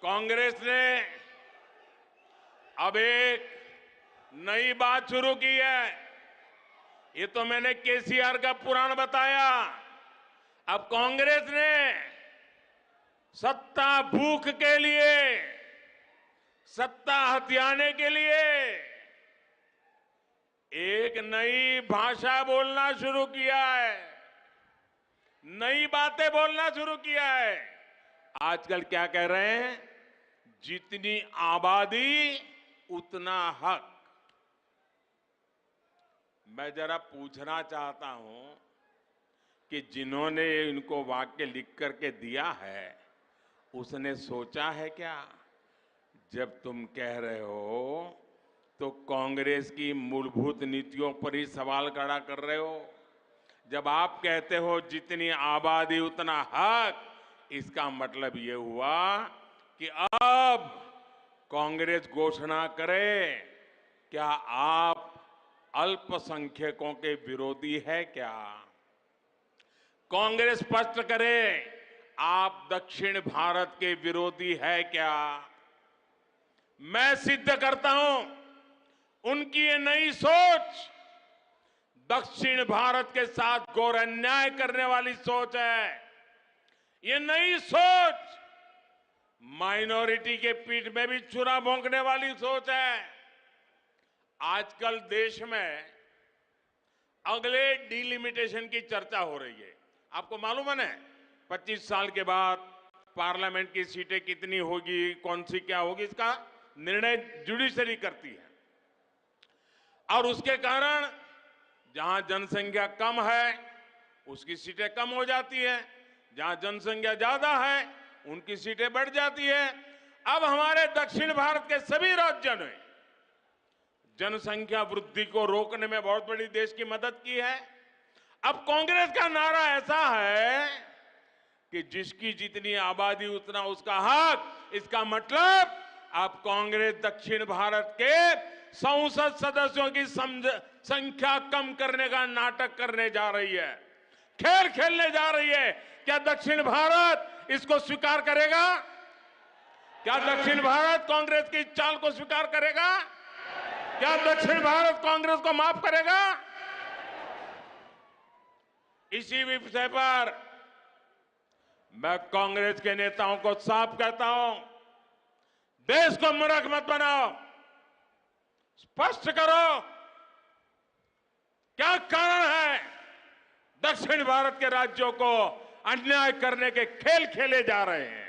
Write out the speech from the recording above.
कांग्रेस ने अब एक नई बात शुरू की है। ये तो मैंने केसीआर का पुराण बताया। अब कांग्रेस ने सत्ता भूख के लिए, सत्ता हथियाने के लिए एक नई भाषा बोलना शुरू किया है, नई बातें बोलना शुरू किया है। आजकल क्या कह रहे हैं? जितनी आबादी उतना हक। मैं जरा पूछना चाहता हूं कि जिन्होंने इनको वाक्य लिख करके दिया है, उसने सोचा है क्या? जब तुम कह रहे हो तो कांग्रेस की मूलभूत नीतियों पर ही सवाल खड़ा कर रहे हो। जब आप कहते हो जितनी आबादी उतना हक, इसका मतलब ये हुआ कि अब कांग्रेस घोषणा करे, क्या आप अल्पसंख्यकों के विरोधी है क्या? कांग्रेस स्पष्ट करे, आप दक्षिण भारत के विरोधी है क्या? मैं सिद्ध करता हूं, उनकी ये नई सोच दक्षिण भारत के साथ घोर अन्याय करने वाली सोच है। ये नई सोच माइनॉरिटी के पीठ में भी छुरा भोंकने वाली सोच है। आजकल देश में अगले डिलिमिटेशन की चर्चा हो रही है। आपको मालूम है ना, 25 साल के बाद पार्लियामेंट की सीटें कितनी होगी, कौन सी क्या होगी, इसका निर्णय जुडिशरी करती है। और उसके कारण जहां जनसंख्या कम है उसकी सीटें कम हो जाती है, जहां जनसंख्या ज्यादा है उनकी सीटें बढ़ जाती है। अब हमारे दक्षिण भारत के सभी राज्यों ने जनसंख्या वृद्धि को रोकने में बहुत बड़ी देश की मदद की है। अब कांग्रेस का नारा ऐसा है कि जिसकी जितनी आबादी उतना उसका हक। इसका मतलब अब कांग्रेस दक्षिण भारत के संसद सदस्यों की संख्या कम करने का नाटक करने जा रही है, खेल खेलने जा रही है। क्या दक्षिण भारत इसको स्वीकार करेगा? क्या दक्षिण भारत कांग्रेस की चाल को स्वीकार करेगा? क्या दक्षिण भारत कांग्रेस को माफ करेगा? इसी विषय पर मैं कांग्रेस के नेताओं को साफ कहता हूं, देश को मूर्ख मत बनाओ, स्पष्ट करो क्या कारण है दक्षिण भारत के राज्यों को अन्याय करने के खेल खेले जा रहे हैं।